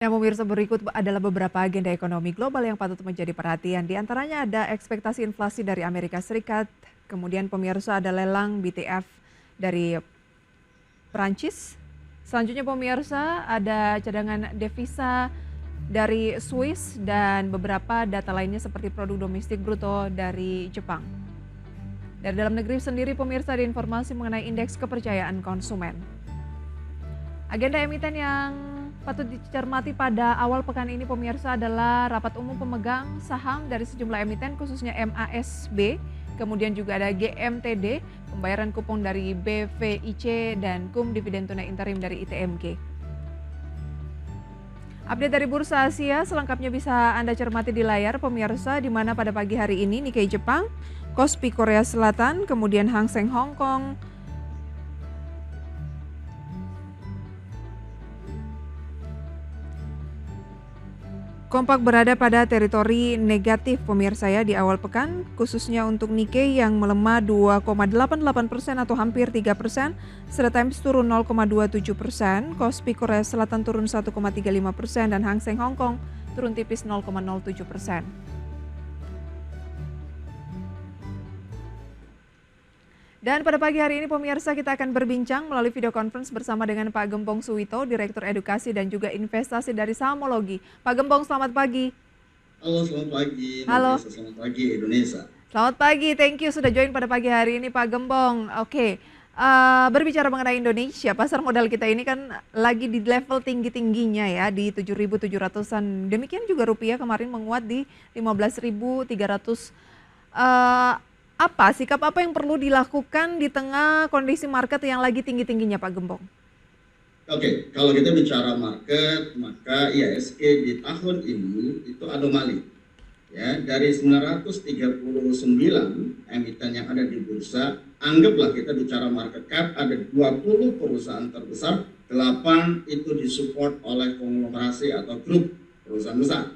Nah, pemirsa berikut adalah beberapa agenda ekonomi global yang patut menjadi perhatian. Di antaranya ada ekspektasi inflasi dari Amerika Serikat, kemudian pemirsa ada lelang BTF dari Perancis. Selanjutnya pemirsa ada cadangan devisa dari Swiss dan beberapa data lainnya seperti produk domestik bruto dari Jepang. Dari dalam negeri sendiri pemirsa ada informasi mengenai indeks kepercayaan konsumen. Agenda emiten yang patut dicermati pada awal pekan ini pemirsa adalah rapat umum pemegang saham dari sejumlah emiten khususnya MASB, kemudian juga ada GMTD, pembayaran kupon dari BVIC dan KUM dividen tunai interim dari ITMG. Update dari Bursa Asia selengkapnya bisa Anda cermati di layar pemirsa, di mana pada pagi hari ini Nikkei Jepang, Kospi Korea Selatan, kemudian Hang Seng Hong Kong, kompak berada pada teritori negatif pemirsa ya di awal pekan, khususnya untuk Nikkei yang melemah 2,88% atau hampir 3%, Straits Times turun 0,27%, Kospi Korea Selatan turun 1,35% dan Hang Seng Hong Kong turun tipis 0,07%. Dan pada pagi hari ini pemirsa kita akan berbincang melalui video conference bersama dengan Pak Gembong Suwito, Direktur Edukasi dan juga Investasi dari Sahamologi. Pak Gembong, selamat pagi. Halo, selamat pagi. Halo. Selamat pagi Indonesia. Selamat pagi, thank you sudah join pada pagi hari ini Pak Gembong. Oke, berbicara mengenai Indonesia, pasar modal kita ini kan lagi di level tinggi-tingginya ya, di 7.700-an. Demikian juga rupiah kemarin menguat di 15.300. Sikap apa yang perlu dilakukan di tengah kondisi market yang lagi tinggi-tingginya Pak Gembong? Oke, kalau kita bicara market, maka IHSG di tahun ini itu anomali. Ya, dari 939 emiten yang ada di bursa, anggaplah kita bicara market cap, ada 20 perusahaan terbesar, 8 itu disupport oleh konglomerasi atau grup perusahaan besar.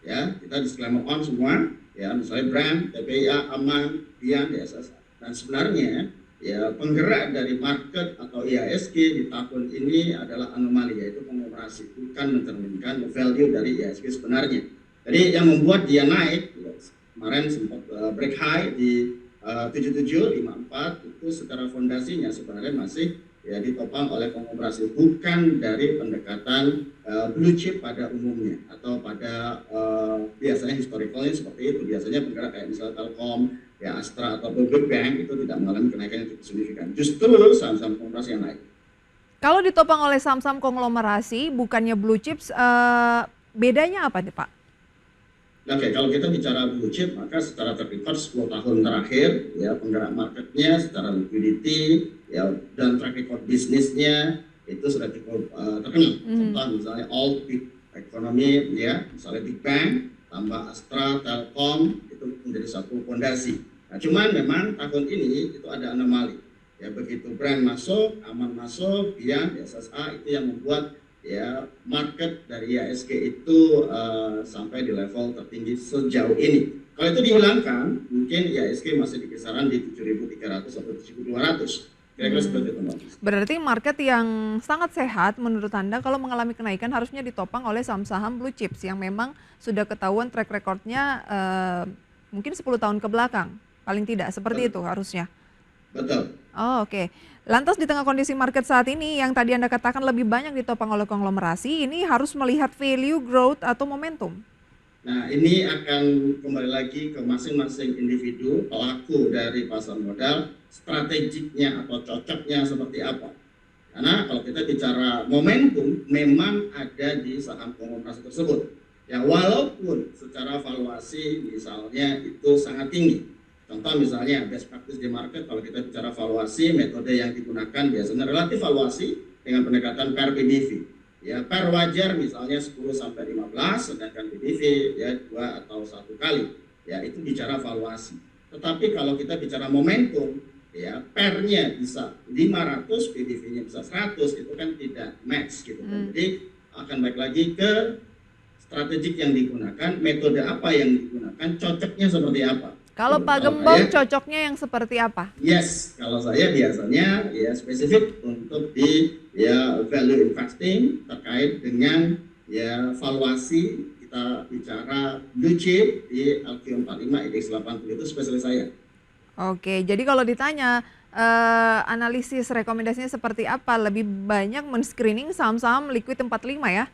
Ya, kita disclaimer on semua, ya, misalnya Brand, TPIA, Aman, Bian, DSS. Dan sebenarnya ya penggerak dari market atau IHSG di tahun ini adalah anomali, yaitu konglomerasi, bukan mencerminkan value dari IHSG sebenarnya. Jadi yang membuat dia naik, ya, kemarin sempat break high di 7754 itu secara fondasinya sebenarnya masih ya ditopang oleh konglomerasi, bukan dari pendekatan blue chip pada umumnya atau pada biasanya historicalnya seperti itu. Biasanya penggerak kayak misalnya Telkom, ya Astra atau Big Bank itu tidak mengalami kenaikan yang cukup signifikan. Justru saham-saham konglomerasi yang naik. Kalau ditopang oleh saham-saham konglomerasi, bukannya blue chips, bedanya apa nih Pak? Oke, kalau kita bicara blue chip, maka secara track record 10 tahun terakhir, ya penggerak marketnya secara liquidity, ya dan track record bisnisnya itu sudah cukup terkenal. Contoh misalnya all big economy, ya misalnya Big Bang, tambah Astra, Telkom, itu menjadi satu fondasi. Nah, cuman memang tahun ini itu ada anomali. Ya begitu Brand masuk, Aman masuk, Bian, SSA itu yang membuat ya market dari IHSG itu sampai di level tertinggi sejauh ini. Kalau itu dihilangkan, mungkin IHSG masih di kisaran di 7.300 atau 7.200. Kira-kira seperti itu, Mbak. Berarti market yang sangat sehat menurut Anda kalau mengalami kenaikan harusnya ditopang oleh saham-saham blue chips yang memang sudah ketahuan track recordnya mungkin 10 tahun ke belakang. Paling tidak seperti itu harusnya. Betul. Oh, oke. Lantas di tengah kondisi market saat ini yang tadi Anda katakan lebih banyak ditopang oleh konglomerasi, ini harus melihat value, growth, atau momentum? Nah, ini akan kembali lagi ke masing-masing individu, pelaku dari pasar modal, strategiknya atau cocoknya seperti apa. Karena kalau kita bicara momentum, memang ada di saham konglomerasi tersebut. Ya, walaupun secara valuasi misalnya itu sangat tinggi. Contoh misalnya best practice di market, kalau kita bicara valuasi, metode yang digunakan biasanya relatif valuasi dengan pendekatan per PBV. Ya, per wajar misalnya 10 sampai 15, sedangkan PBV ya 2 atau 1 kali. Ya, itu bicara valuasi. Tetapi kalau kita bicara momentum, ya pernya bisa 500, PBV-nya bisa 100, itu kan tidak match gitu. Jadi akan balik lagi ke strategik yang digunakan, metode apa yang digunakan, cocoknya seperti apa. Kalau Pak Gembong cocoknya yang seperti apa? Yes, kalau saya biasanya ya spesifik untuk di ya value investing terkait dengan ya valuasi kita bicara blue chip di LQ45 IDX 80 itu spesialis saya. Oke, jadi kalau ditanya analisis rekomendasinya seperti apa? Lebih banyak men-screening saham-saham liquid 45 ya?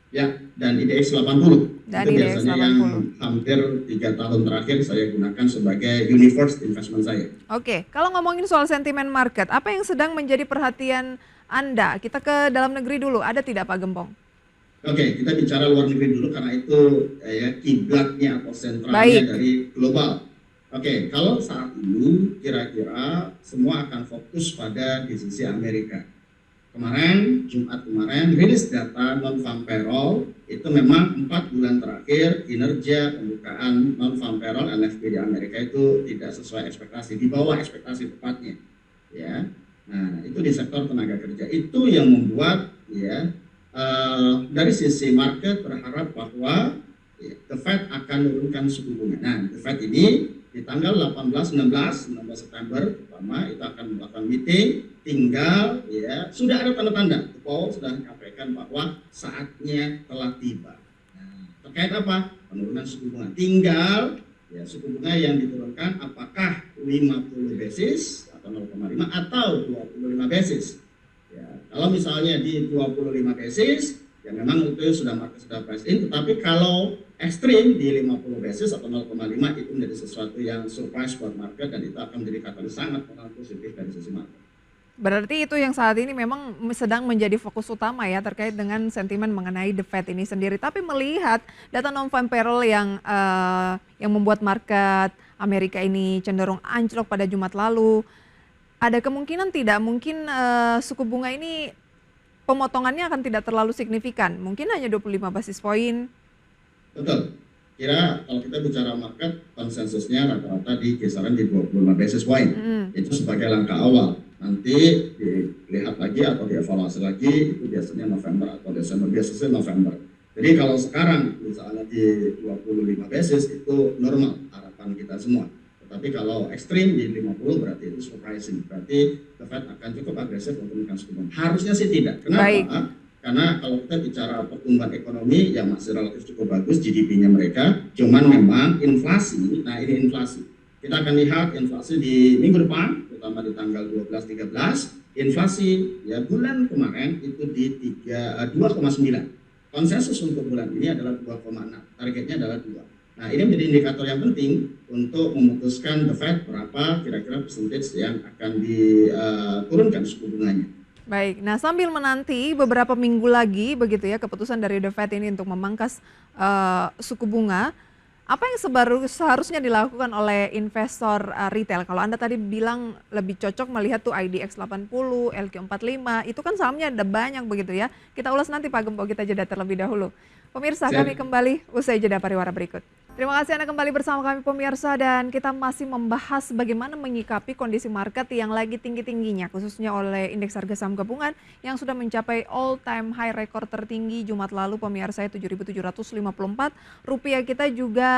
Ya, dan IDX 80 Dan itu IDX biasanya yang 80. hampir 3 tahun terakhir saya gunakan sebagai universe investment saya. Oke, kalau ngomongin soal sentimen market, apa yang sedang menjadi perhatian Anda? Kita ke dalam negeri dulu, ada tidak Pak Gembong? Oke, kita bicara luar negeri dulu karena itu ya kiblatnya atau sentralnya Baik. dari global. Oke, kalau saat ini kira-kira semua akan fokus pada di sisi Amerika. Kemarin, Jumat kemarin, rilis data non-farm payroll itu memang 4 bulan terakhir kinerja pembukaan non-farm payroll NFP di Amerika itu tidak sesuai ekspektasi, di bawah ekspektasi tepatnya. Ya, nah itu di sektor tenaga kerja itu yang membuat ya dari sisi market berharap bahwa ya, The Fed akan menurunkan suku bunga. Nah, The Fed ini di tanggal 19 September pertama itu akan melakukan meeting, tinggal ya sudah ada tanda-tanda Powell sudah menyampaikan bahwa saatnya telah tiba. Nah, terkait apa? Penurunan suku bunga. Tinggal ya suku bunga yang diturunkan apakah 50 basis atau 0,5 atau 25 basis. Ya, kalau misalnya di 25 basis ya memang itu sudah market sudah price in, tetapi kalau ekstrim di 50 basis atau 0,5 itu menjadi sesuatu yang surprise buat market dan itu akan menjadi katalis sangat positif dari sisi market. Berarti itu yang saat ini memang sedang menjadi fokus utama ya terkait dengan sentimen mengenai The Fed ini sendiri. Tapi melihat data non-farm payroll yang membuat market Amerika ini cenderung anjlok pada Jumat lalu, ada kemungkinan tidak mungkin suku bunga ini pemotongannya akan tidak terlalu signifikan, mungkin hanya 25 basis poin. Betul. Kira kalau kita bicara market konsensusnya rata-rata di kisaran di 25 basis point. Itu sebagai langkah awal. Nanti dilihat lagi atau dievaluasi lagi itu biasanya November atau Desember, biasanya November. Jadi kalau sekarang misalnya di 25 basis itu normal harapan kita semua. Tetapi kalau ekstrim di 50 berarti itu surprising. Berarti The Fed akan cukup agresif untuk menaikkan suku bunga. Harusnya sih tidak. Kenapa? Baik. Karena kalau kita bicara pertumbuhan ekonomi yang masih relatif cukup bagus GDP-nya mereka, cuman memang inflasi, nah ini inflasi. Kita akan lihat inflasi di minggu depan, terutama di tanggal 12-13, inflasi ya bulan kemarin itu di 2,9. Konsensus untuk bulan ini adalah 2,6, targetnya adalah 2. Nah ini menjadi indikator yang penting untuk memutuskan The Fed berapa kira-kira percentage yang akan diturunkan suku bunganya. Baik, nah sambil menanti beberapa minggu lagi begitu ya keputusan dari The Fed ini untuk memangkas suku bunga, apa yang seharusnya dilakukan oleh investor retail? Kalau Anda tadi bilang lebih cocok melihat tuh IDX 80, LQ45, itu kan sahamnya ada banyak begitu ya. Kita ulas nanti Pak Gembong, kita jeda terlebih dahulu. Pemirsa, kami kembali usai jeda pariwara berikut. Terima kasih Anda kembali bersama kami pemirsa dan kita masih membahas bagaimana menyikapi kondisi market yang lagi tinggi-tingginya khususnya oleh indeks harga saham gabungan yang sudah mencapai all time high rekor tertinggi Jumat lalu pemirsa 7.754. Rupiah kita juga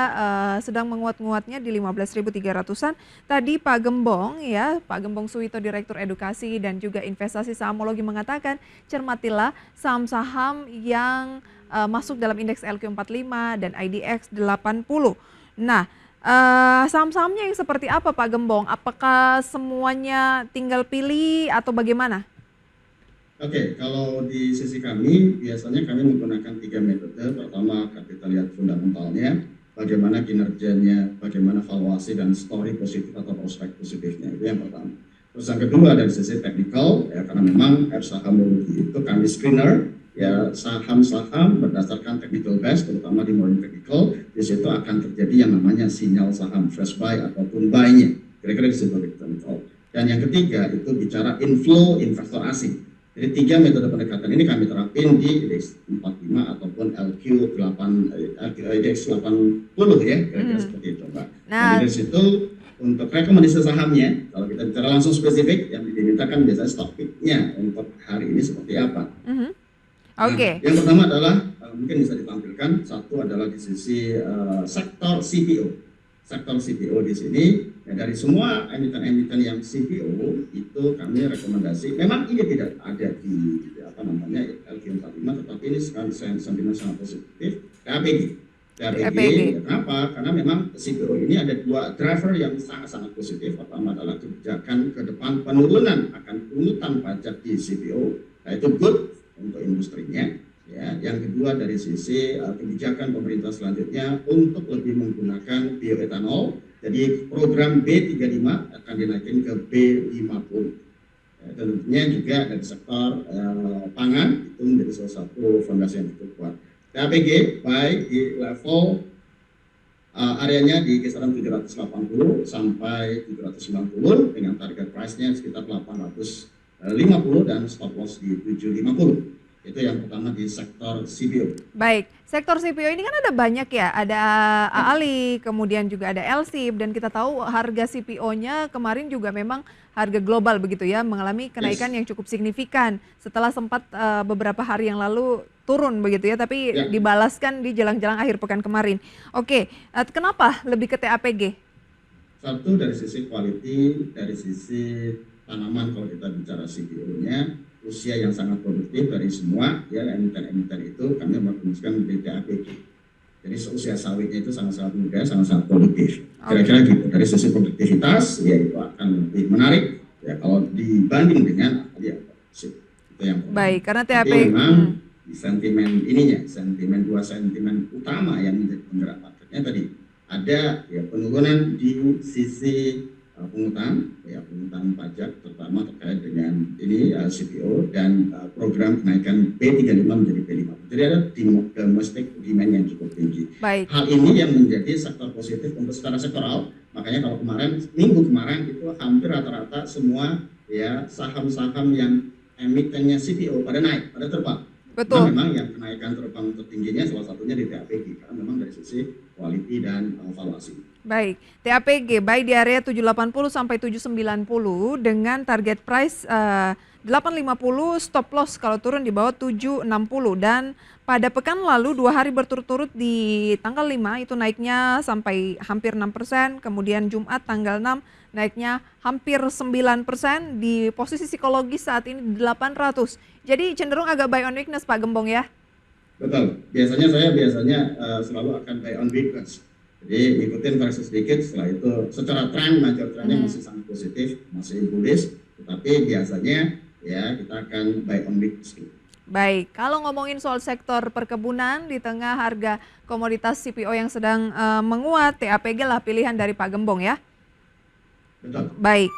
sedang menguat-nguatnya di 15.300-an. Tadi Pak Gembong ya, Pak Gembong Suwito Direktur Edukasi dan juga Investasi Sahamologi mengatakan cermatilah saham-saham yang masuk dalam indeks LQ45 dan IDX 80. Nah, saham-sahamnya yang seperti apa Pak Gembong? Apakah semuanya tinggal pilih atau bagaimana? Oke, kalau di sisi kami, biasanya kami menggunakan 3 metode. Pertama, kita lihat fundamentalnya, bagaimana kinerjanya, bagaimana valuasi dan story positif atau prospek positifnya. Itu yang pertama. Terus yang kedua dari sisi technical, ya karena memang sahamologi itu kami screener, ya saham-saham berdasarkan technical base, terutama di morning technical, di situ akan terjadi yang namanya sinyal saham fresh buy ataupun buy-nya, kira-kira di situ technical. Dan yang ketiga itu bicara inflow investor asing. Jadi 3 metode pendekatan ini kami terapin di IDX 45 ataupun IDX 80 ya, kira-kira seperti itu Mbak. Nah, dari situ untuk rekomendasi sahamnya, kalau kita bicara langsung spesifik, yang dimintakan biasanya stock pick-nya untuk hari ini seperti apa. Oke. Nah, yang pertama adalah mungkin bisa ditampilkan, satu adalah di sisi sektor CPO. Sektor CPO di sini ya dari semua emiten-emiten yang CPO itu kami rekomendasi. Memang ini tidak ada di LQ45, tetapi ini sekali sentimen sangat positif. TAPG, kenapa? Karena memang CPO ini ada dua driver yang sangat-sangat positif. Pertama adalah kebijakan ke depan penurunan akan pungutan pajak di CPO, nah itu good untuk industrinya. Ya, yang kedua dari sisi kebijakan pemerintah selanjutnya untuk lebih menggunakan bioetanol. Jadi program B35 akan dinaikkan ke B50. Tentunya juga dari sektor pangan itu menjadi salah satu fondasi yang cukup kuat. TAPG baik di level areanya di kisaran 780 sampai 790 dengan target price-nya sekitar 850 dan stop loss di 750. Itu yang pertama di sektor CPO. Baik, sektor CPO ini kan ada banyak ya, ada AALI, kemudian juga ada LSIP, dan kita tahu harga CPO-nya kemarin juga memang harga global begitu ya, mengalami kenaikan yang cukup signifikan setelah sempat beberapa hari yang lalu turun begitu ya, tapi dibalaskan di jelang-jelang akhir pekan kemarin. Oke, kenapa lebih ke TAPG? Satu dari sisi quality, dari sisi tanaman kalau kita bicara CPO-nya, usia yang sangat produktif dari semua ya emiten-emiten itu kami merumuskan di TAPG. Jadi usia sawitnya itu sangat-sangat muda, sangat-sangat produktif. Kira-kira gitu. Dari sisi produktivitas ya itu akan lebih menarik ya kalau dibanding dengan ya itu yang pertama. Baik, karena TAPG memang sentimen utama yang menjadi penggerak marketnya tadi ada ya penurunan di sisi pungutan pajak terutama terkait dengan ini CPO dan program kenaikan B35 menjadi B50. Jadi ada domestic demand yang cukup tinggi. Baik. Hal ini yang menjadi sektor positif untuk secara sektoral. Makanya kalau minggu kemarin itu hampir rata-rata semua ya saham-saham yang emitennya CPO pada naik, pada terbang. Betul. Nah, memang yang kenaikan terbang tertingginya salah satunya di TAPG karena memang dari sisi quality dan valuasi. Baik, TAPG baik di area 780 sampai 790 dengan target price 850, stop loss kalau turun di bawah 760, dan pada pekan lalu 2 hari berturut-turut di tanggal 5 itu naiknya sampai hampir 6%, kemudian Jumat tanggal 6 naiknya hampir 9%, di posisi psikologis saat ini 800. Jadi cenderung agak buy on weakness Pak Gembong ya? Betul, saya biasanya selalu akan buy on weakness. Jadi ikutin versi sedikit, setelah itu secara tren, major trennya masih sangat positif, masih bullish, tetapi biasanya ya kita akan buy on weakness. Baik, kalau ngomongin soal sektor perkebunan di tengah harga komoditas CPO yang sedang menguat, TAPG lah pilihan dari Pak Gembong ya? Betul. Baik.